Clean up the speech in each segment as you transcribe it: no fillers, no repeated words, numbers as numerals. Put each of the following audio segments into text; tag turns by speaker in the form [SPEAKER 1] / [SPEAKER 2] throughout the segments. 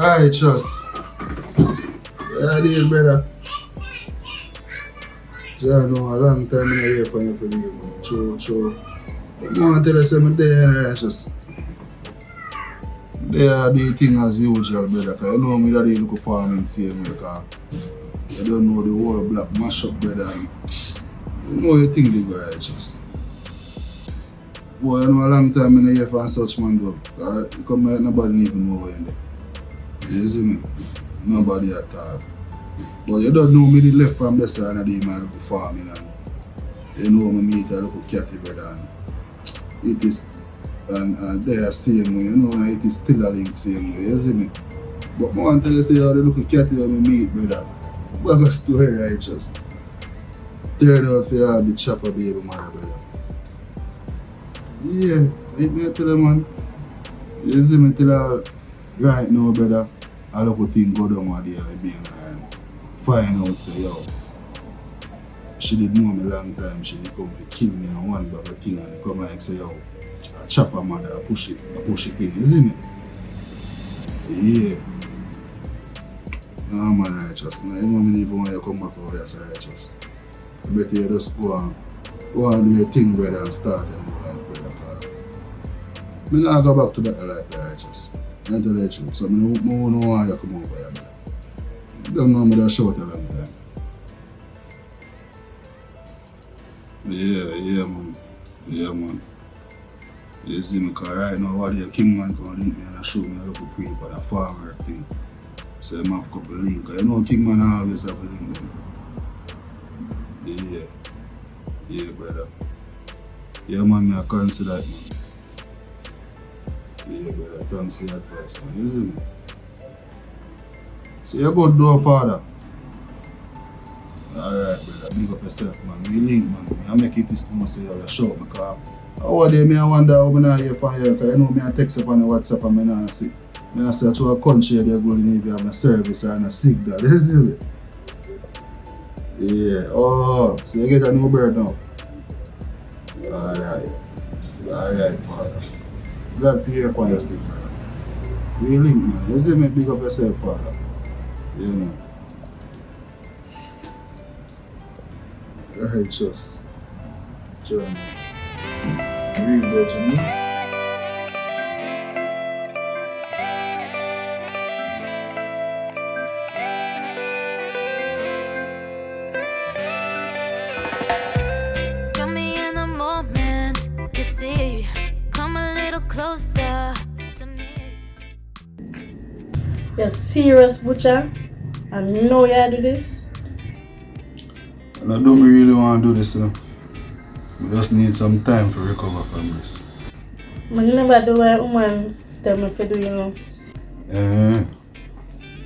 [SPEAKER 1] Righteous. Yeah, dear brother. I know a long time I hear from you for you, man. True. I want to tell you something there and righteous. They are the thing as usual, brother, because you know me that they look for me in the same way, because you don't know the whole black mash up, brother. And you know you think they go righteous. Boy, you know a long time I hear from such man though, because you come like nobody even know where in there. You see me? Nobody at all. But you don't know me the left from the side of the man look farming and you know me meet a little catty, brother. And it is and they are same way, you know, it is still a link same way, you see me? But I want to tell you say how the little catty when me meet, brother. But I still righteous. Turn out for you all the chopper baby mother, brother. Yeah, me tell you man. You see me tell you right now, brother. I look at things go down with the being and find out say yo. She did know me long time, she did come to kill me and one bag of thing and come like say yo. I chop her mother, I push it in, you see me? Yeah. No man righteous, man. You know me even when you come back over here so righteous. Better you just go and do your thing, brother, and start a new life, brother. Cause I not go back to that life, righteous. I tell you the truth, so I don't want you to come over here, brother. You don't know me that short a long time. Yeah, man. You see me, because right now, what the king man can link me and I show me a little pre for the farmer thing. So I have a couple of links. You know, king man always have a link them. Yeah, brother. Yeah, man, I consider it, man. Yeah, brother, thanks for your advice, man. You see me? So you go do a father. Alright, brother, big up yourself, man. We link, man. I make it this to say you're short because how day me I wonder how I hear from you because you know me I text up on the WhatsApp and I see. I say to a country they're going to have a service or a signal. You see me? Yeah. Oh, so you get a new bird now? Alright, father. Glad to hear from you still, brother. We link, man. You see me? Big up yourself, father. You know. Righteous. Journey. Real virgin,
[SPEAKER 2] Got me in the moment, you see. Come a little closer to me.
[SPEAKER 3] You're serious, Butcher? I know you do this.
[SPEAKER 1] And I don't really want to do this, you know. I just need some time to recover from this.
[SPEAKER 3] I never do what a woman tell me to do, you know.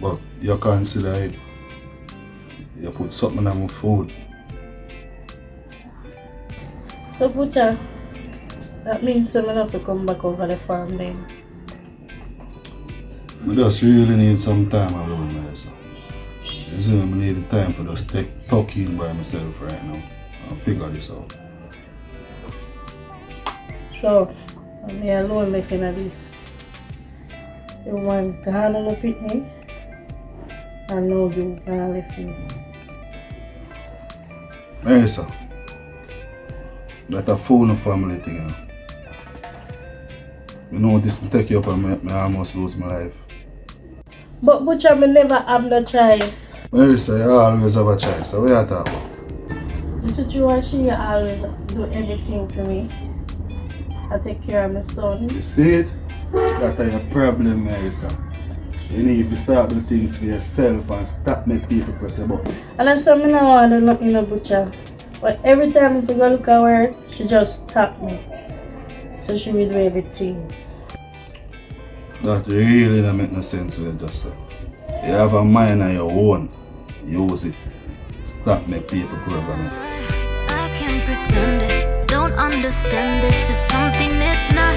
[SPEAKER 1] But you consider it. You put something on my food.
[SPEAKER 3] So, Butcher, that means I'm going to come back over the farm then.
[SPEAKER 1] I just really need some time alone, myself. You see, I need the time for just talk in by myself right now and figure this out.
[SPEAKER 3] So, I'm here alone looking at this. You want to handle my picnic? I know you can't left me.
[SPEAKER 1] Marissa, that's a phone family thing. You know this will take you up and I almost lose my life.
[SPEAKER 3] But Butcher, I never have no choice.
[SPEAKER 1] Marissa, you always have a choice. So what are you talking about?
[SPEAKER 3] The situation, you always do everything for me. I take care of my son.
[SPEAKER 1] You see it? That's your problem, Marissa. You need to start doing things for yourself and stop making people press your button.
[SPEAKER 3] And that's why I don't want to do nothing in a Butcher. But every time I go look at her, she just stop me. So she will do everything.
[SPEAKER 1] That really don't make no sense with you just say. You have a mind of your own. Use it. Stop making people program it.
[SPEAKER 2] I can pretend it. Don't understand this is something that's not.